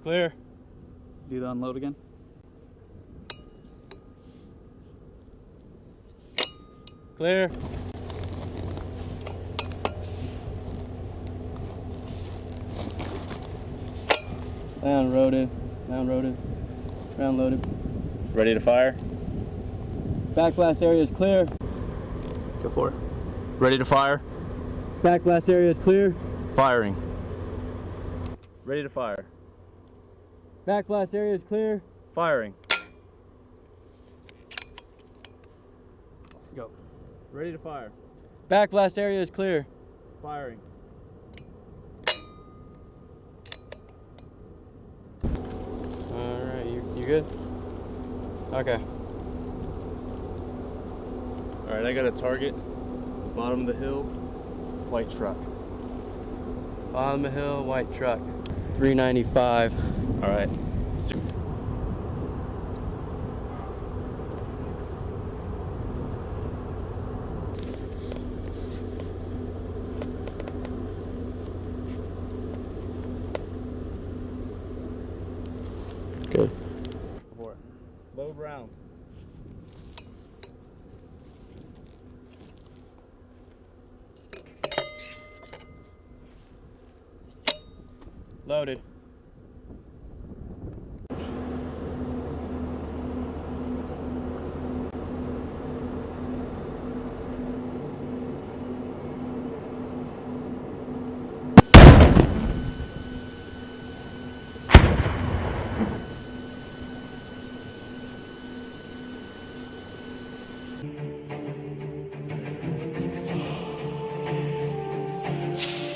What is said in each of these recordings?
Clear. Do the unload again. Clear. Down loaded. Down loaded. Round loaded. Ready to fire? Back blast area is clear. Go for it. Ready to fire? Back blast area is clear. Firing. Ready to fire. Back blast area is clear. Firing. Go. Ready to fire. Back blast area is clear. Firing. Alright, you good? Okay. Alright, I got a target. Bottom of the hill. White truck. Bottom of the hill, white truck. 395. Alright. Good. For it. Load round. Loaded.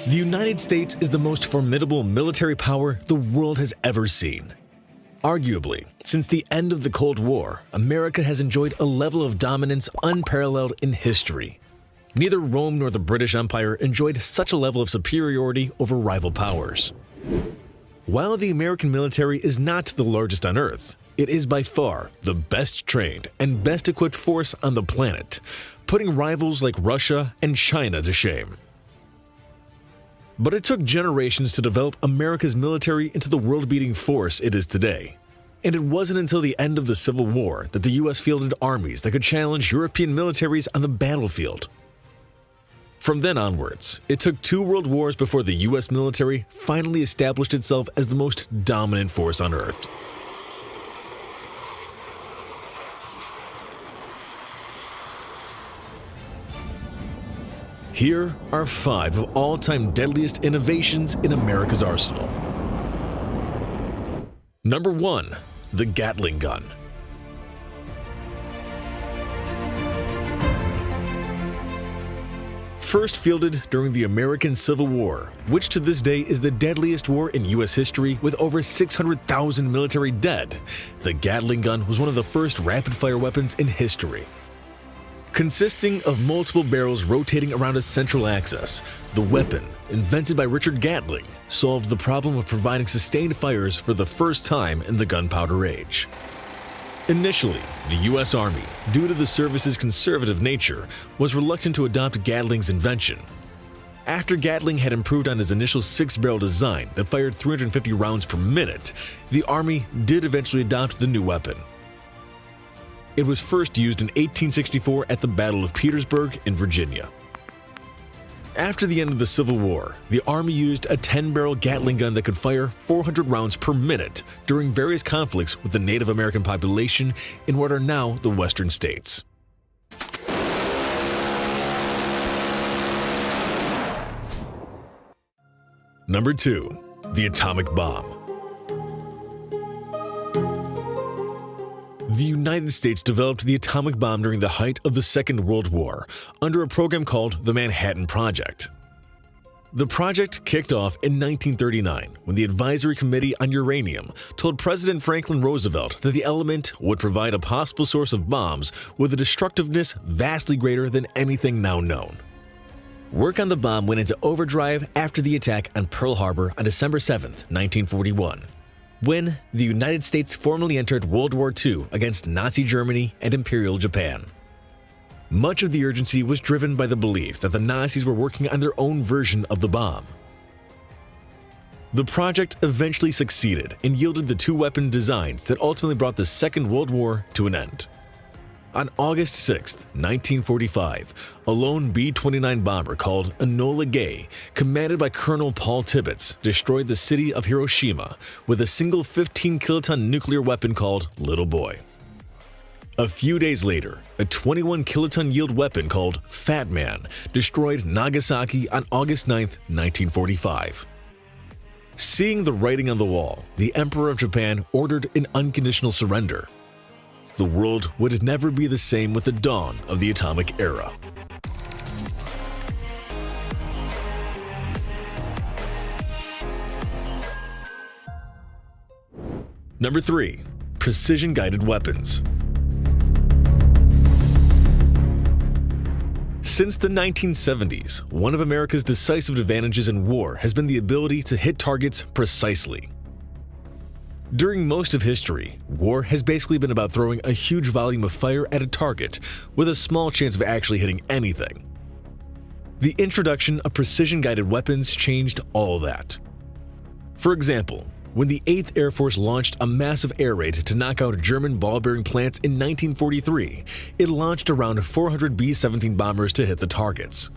The United States is the most formidable military power the world has ever seen. Arguably, since the end of the Cold War, America has enjoyed a level of dominance unparalleled in history. Neither Rome nor the British Empire enjoyed such a level of superiority over rival powers. While the American military is not the largest on Earth, it is by far the best trained and best equipped force on the planet, putting rivals like Russia and China to shame. But it took generations to develop America's military into the world-beating force it is today. And it wasn't until the end of the Civil War that the US fielded armies that could challenge European militaries on the battlefield. From then onwards, it took 2 world wars before the US military finally established itself as the most dominant force on Earth. Here are 5 of all-time deadliest innovations in America's arsenal. Number 1. The Gatling gun. First fielded during the American Civil War, which to this day is the deadliest war in US history with over 600,000 military dead, the Gatling gun was one of the first rapid-fire weapons in history. Consisting of multiple barrels rotating around a central axis, the weapon, invented by Richard Gatling, solved the problem of providing sustained fires for the first time in the gunpowder age. Initially, the US Army, due to the service's conservative nature, was reluctant to adopt Gatling's invention. After Gatling had improved on his initial 6-barrel design that fired 350 rounds per minute, the Army did eventually adopt the new weapon. It was first used in 1864 at the Battle of Petersburg in Virginia. After the end of the Civil War, the Army used a 10-barrel Gatling gun that could fire 400 rounds per minute during various conflicts with the Native American population in what are now the Western states. Number 2. The atomic bomb. The United States developed the atomic bomb during the height of the Second World War under a program called the Manhattan Project. The project kicked off in 1939 when the Advisory Committee on Uranium told President Franklin Roosevelt that the element would provide a possible source of bombs with a destructiveness vastly greater than anything now known. Work on the bomb went into overdrive after the attack on Pearl Harbor on December 7, 1941. When the United States formally entered World War II against Nazi Germany and Imperial Japan. Much of the urgency was driven by the belief that the Nazis were working on their own version of the bomb. The project eventually succeeded and yielded the two weapon designs that ultimately brought the Second World War to an end. On August 6, 1945, a lone B-29 bomber called Enola Gay, commanded by Colonel Paul Tibbets, destroyed the city of Hiroshima with a single 15-kiloton nuclear weapon called Little Boy. A few days later, a 21-kiloton yield weapon called Fat Man destroyed Nagasaki on August 9, 1945. Seeing the writing on the wall, the Emperor of Japan ordered an unconditional surrender. The world would never be the same with the dawn of the atomic era. Number 3. Precision-guided weapons. Since the 1970s, one of America's decisive advantages in war has been the ability to hit targets precisely. During most of history, war has basically been about throwing a huge volume of fire at a target with a small chance of actually hitting anything. The introduction of precision-guided weapons changed all that. For example, when the 8th Air Force launched a massive air raid to knock out German ball-bearing plants in 1943, it launched around 400 B-17 bombers to hit the targets.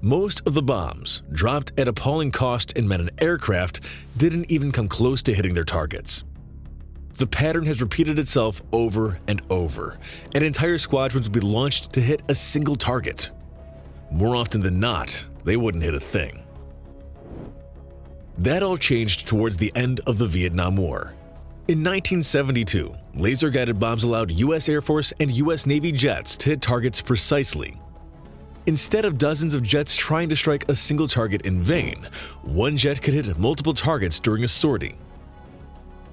Most of the bombs, dropped at appalling cost and meant an aircraft, didn't even come close to hitting their targets. The pattern has repeated itself over and over, and entire squadrons would be launched to hit a single target. More often than not, they wouldn't hit a thing. That all changed towards the end of the Vietnam War. In 1972, laser-guided bombs allowed U.S. Air Force and U.S. Navy jets to hit targets precisely. Instead of dozens of jets trying to strike a single target in vain, one jet could hit multiple targets during a sortie.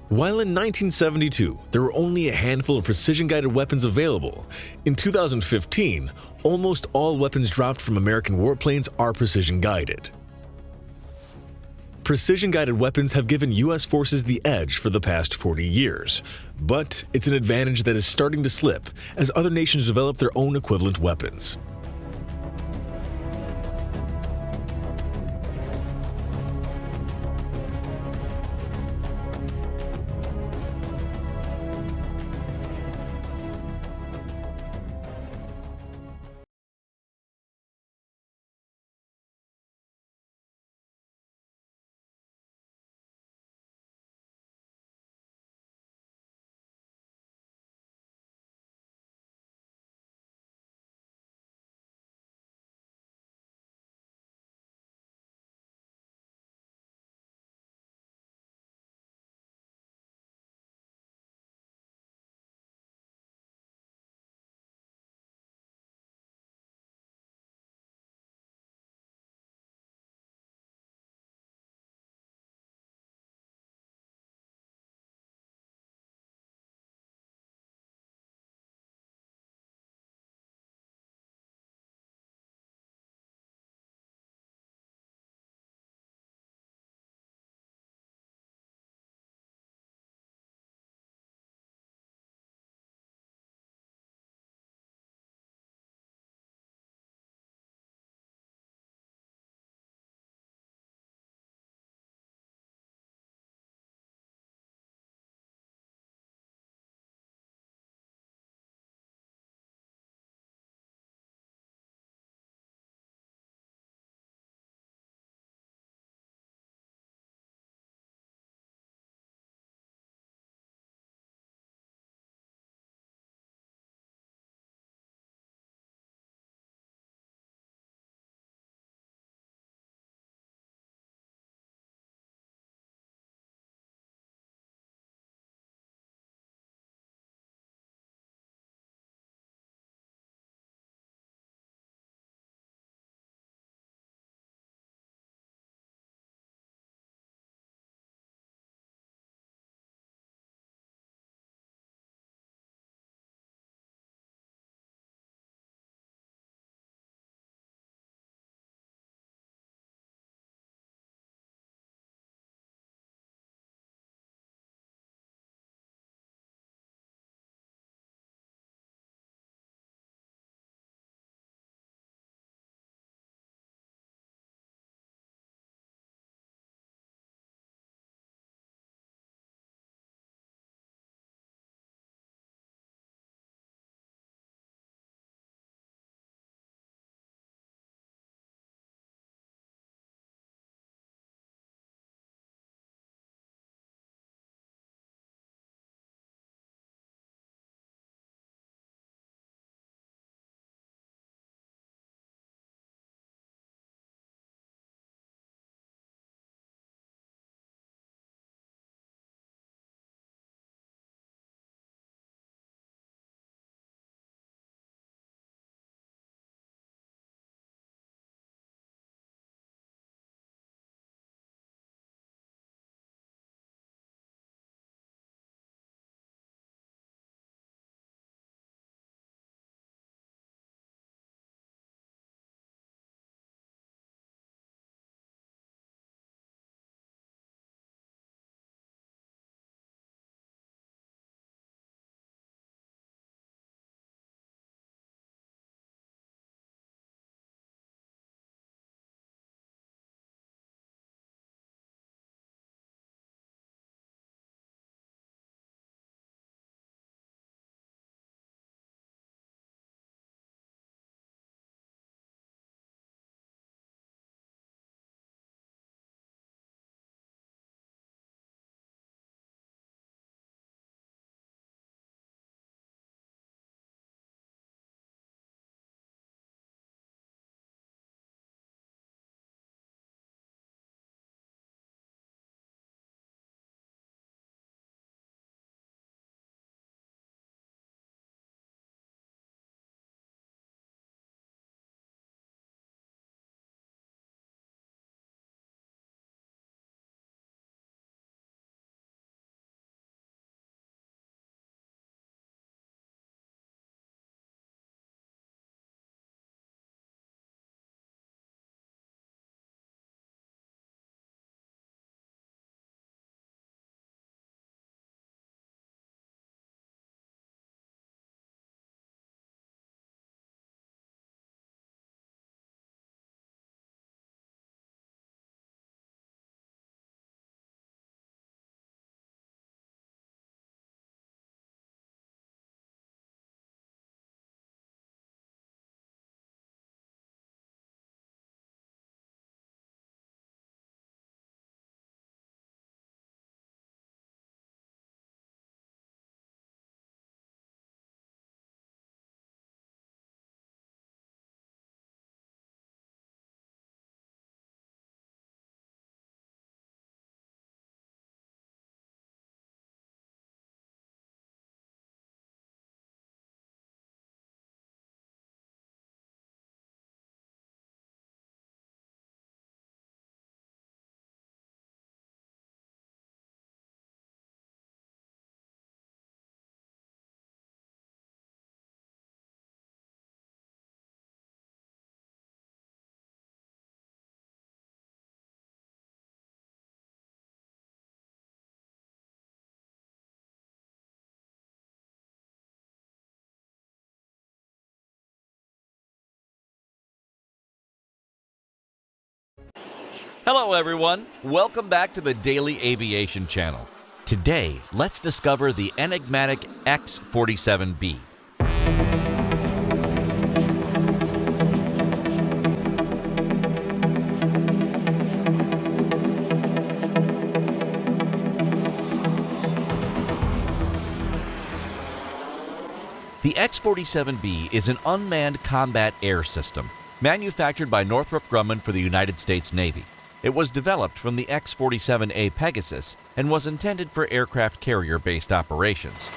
While in 1972, there were only a handful of precision-guided weapons available, in 2015, almost all weapons dropped from American warplanes are precision-guided. Precision-guided weapons have given U.S. forces the edge for the past 40 years, but it's an advantage that is starting to slip as other nations develop their own equivalent weapons. Hello everyone, welcome back to the Daily Aviation Channel. Today, let's discover the enigmatic X-47B. The X-47B is an unmanned combat air system manufactured by Northrop Grumman for the United States Navy. It was developed from the X-47A Pegasus and was intended for aircraft carrier-based operations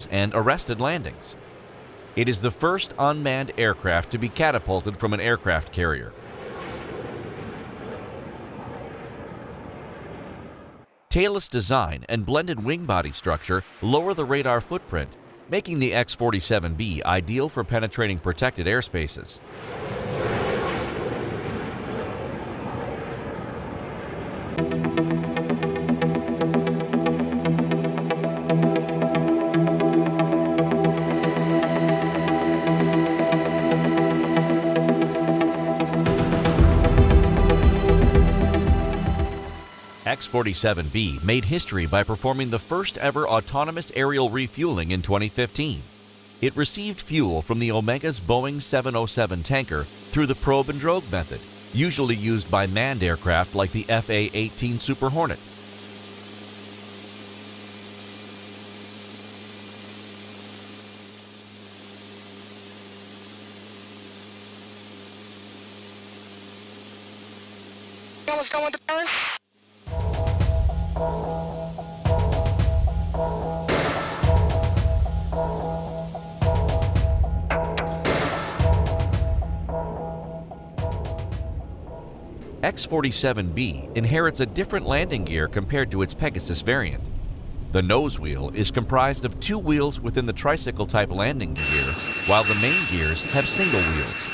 and arrested landings. It is the first unmanned aircraft to be catapulted from an aircraft carrier. Tailless design and blended wing body structure lower the radar footprint, making the X-47B ideal for penetrating protected airspaces. X-47B made history by performing the first ever autonomous aerial refueling in 2015. It received fuel from the Omega's Boeing 707 tanker through the probe and drogue method, usually used by manned aircraft like the FA-18 Super Hornet. Almost done with the turn. X-47B inherits a different landing gear compared to its Pegasus variant. The nose wheel is comprised of two wheels within the tricycle-type landing gear, while the main gears have single wheels.